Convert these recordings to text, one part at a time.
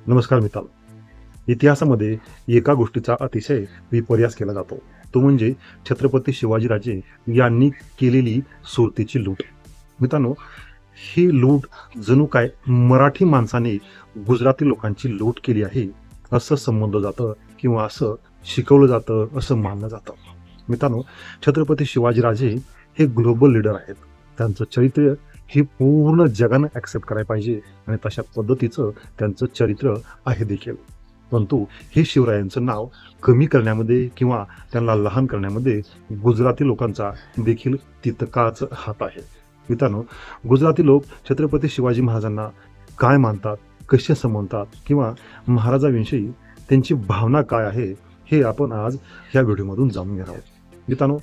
नमस्कार मित्रांनो. इतिहासामध्ये एका गोष्टीचा अतिशय विपर्यास केला जातो. तो म्हणजे छत्रपती शिवाजीराजे यांनी केलेली सुरतेची लूट. मित्रांनो, ही लूट जणू काय मराठी माणसाने गुजराती लोकांची लूट केली आहे, असं समजलं जातं किंवा असं शिकवलं जातं, असं मानलं जातं. मित्रांनो, छत्रपती शिवाजीराजे हे ग्लोबल लीडर आहेत. त्यांचं चरित्र हे पूर्ण जगानं ॲक्सेप्ट करायला पाहिजे आणि तशा पद्धतीचं त्यांचं चरित्र आहे देखील. परंतु हे शिवरायांचं नाव कमी करण्यामध्ये किंवा त्यांना लहान करण्यामध्ये गुजराती लोकांचा देखील तितकाच हात आहे. मित्रांनो, गुजराती लोक छत्रपती शिवाजी महाराजांना काय मानतात, कसे समजतात किंवा महाराजांविषयी त्यांची भावना काय आहे, हे आपण आज या व्हिडिओमधून जाणून घेणार आहोत. मित्रांनो,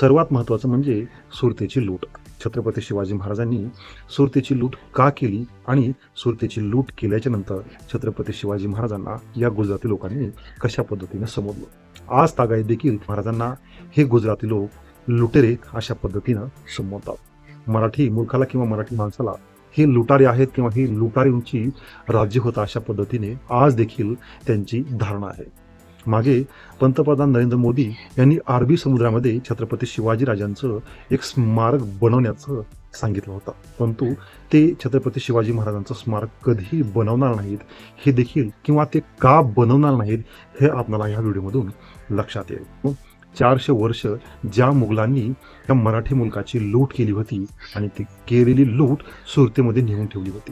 सर्वात महत्त्वाचं म्हणजे सुरतेची लूट. छत्रपती शिवाजी महाराजांनी सुरतेची लूट का केली आणि सुरतेची लूट केल्याच्या नंतर छत्रपती शिवाजी महाराजांना या गुजराती लोकांनी कशा पद्धतीने समजलं. आज तागायत देखील महाराजांना हे गुजराती लोक लुटेरे अशा पद्धतीनं संबोधतात. मराठी मूर्खाला किंवा मराठी माणसाला हे लुटारे आहेत किंवा ही लुटारींची राज्य होता अशा पद्धतीने आज देखील त्यांची धारणा आहे. मागे पंतप्रधान नरेंद्र मोदी यांनी अरबी समुद्रामध्ये छत्रपती शिवाजीराजांचं एक स्मारक बनवण्याचं सांगितलं होतं. परंतु ते छत्रपती शिवाजी महाराजांचं स्मारक कधीही बनवणार नाहीत हे देखील किंवा ते का बनवणार नाहीत हे आपल्याला या व्हिडिओमधून लक्षात येईल. 400 वर्ष ज्या मुघलांनी त्या मराठी मुलकाची लूट केली होती आणि ती केलेली लूट सुरतेमध्ये नेऊन ठेवली होती.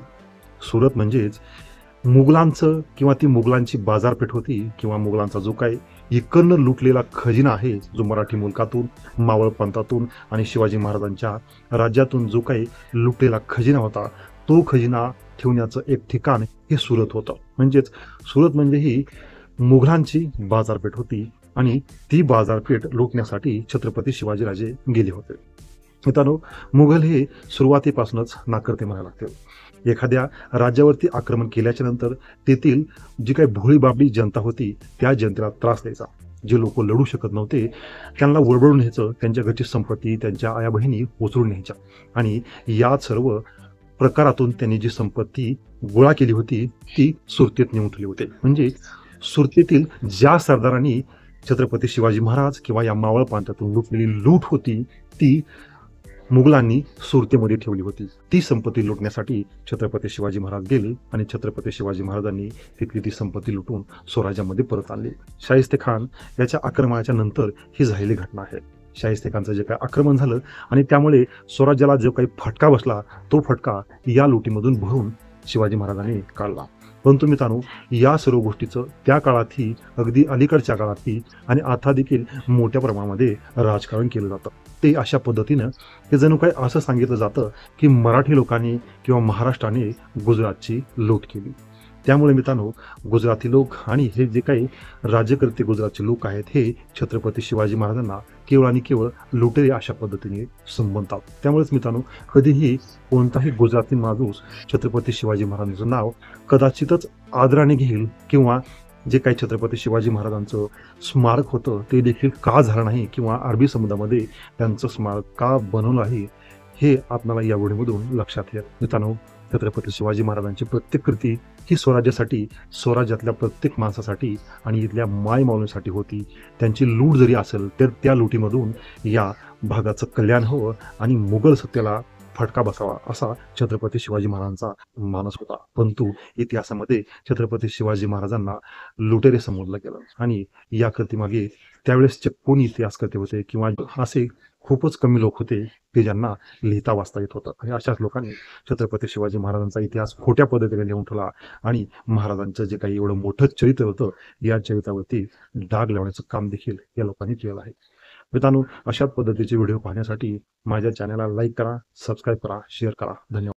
सुरत म्हणजेच मुघलांचं किंवा ती मुघलांची बाजारपेठ होती किंवा मुघलांचा जो काही इकडनं लुटलेला खजिना आहे, जो मराठी मुलकातून, मावळ पंथातून आणि शिवाजी महाराजांच्या राज्यातून जो काही लुटलेला खजिना होता, तो खजिना ठेवण्याचं एक ठिकाण हे सुरत होतं. म्हणजेच सुरत म्हणजे ही मुघलांची बाजारपेठ होती आणि ती बाजारपेठ लुटण्यासाठी छत्रपती शिवाजीराजे गेले होते. मित्रांनो, मुघल हे सुरुवातीपासूनच नाकर्ते म्हणायला लागते. एखाद्या राज्यावरती आक्रमण केल्याच्या नंतर तेथील जी काही भोळी बाबडी जनता होती त्या जनतेला त्रास द्यायचा. जे लोक लढू शकत नव्हते त्यांना वरबडून न्यायचं, त्यांच्या घरची संपत्ती, त्यांच्या आया बहिणी उचलून न्यायच्या आणि या सर्व प्रकारातून त्यांनी जी संपत्ती गोळा केली होती ती सुरतेत नेऊन ठेवली होते. म्हणजे सुरतेतील ज्या सरदारांनी छत्रपती शिवाजी महाराज किंवा या मावळ प्रांतातून लुटलेली लूट होती ती मुघलांनी सुरतेमध्ये ठेवली होती. ती संपत्ती लुटण्यासाठी छत्रपती शिवाजी महाराज गेले आणि छत्रपती शिवाजी महाराजांनी तिथली ती संपत्ती लुटून स्वराज्यामध्ये परत आणली. शाहिस्ते खान याच्या आक्रमणाच्या नंतर ही झालेली घटना आहे. शाहिस्ते खानचं जे काही आक्रमण झालं आणि त्यामुळे स्वराज्याला जो काही फटका बसला तो फटका या लुटीमधून भरून शिवाजी महाराजांनी काढला. परंतु मित्रांनो, या सर्व गोष्टीचं त्या काळातही, अगदी अलीकडच्या काळातही आणि आता देखील मोठ्या प्रमाणामध्ये राजकारण केलं जातं. ते अशा पद्धतीनं हे जणू काही असं सांगितलं जातं की मराठी लोकांनी किंवा महाराष्ट्राने गुजरातची लूट केली. त्यामुळे मित्रांनो, गुजराती लोक आणि हे जे काही राज्यकर्ते गुजरातचे लोक आहेत हे छत्रपती शिवाजी महाराजांना केवळ आणि केवळ लुटेरे अशा पद्धतीने संबोधतात. त्यामुळेच मित्रांनो, कधीही कोणताही गुजराती माणूस छत्रपती शिवाजी महाराजांचं नाव कदाचितच आदराने घेईल किंवा जे काही छत्रपती शिवाजी महाराजांचं स्मारक होतं ते देखील का झालं नाही किंवा अरबी समुद्रामध्ये त्यांचं स्मारक का बनवलं आहे हे आपल्याला या व्हिडिओमधून लक्षात येईल. मित्रांनो, छत्रपती शिवाजी महाराजांची प्रत्येक कृती ही स्वराज्यासाठी, स्वराज्यातल्या प्रत्येक माणसासाठी आणि इथल्या मायमाऊलींसाठी होती. त्यांची लूट जरी असेल तर त्या लुटीमधून या भागाचं कल्याण हवं आणि मुघल सत्तेला फटका बसावा असा छत्रपती शिवाजी महाराजांचा मानस होता. परंतु इतिहासामध्ये छत्रपती शिवाजी महाराजांना लुटेरे संबोधलं गेलं आणि या कृतीमागे त्यावेळेसचे कोणी इतिहासकर्ते होते किंवा असे खूपच कमी लोक होते की ज्यांना लिहिता वाचता येत होतं आणि अशाच लोकांनी छत्रपती शिवाजी महाराजांचा इतिहास खोट्या पद्धतीने लिहून ठेवला आणि महाराजांचं जे काही एवढं मोठं चरित्र होतं या चरित्रावरती डाग लावण्याचं काम देखील या लोकांनी केलं आहे. मित्रांनो, अशाच पद्धतीचे व्हिडिओ पाहण्यासाठी माझ्या चॅनलला लाईक करा, सबस्क्राईब करा, शेअर करा. धन्यवाद.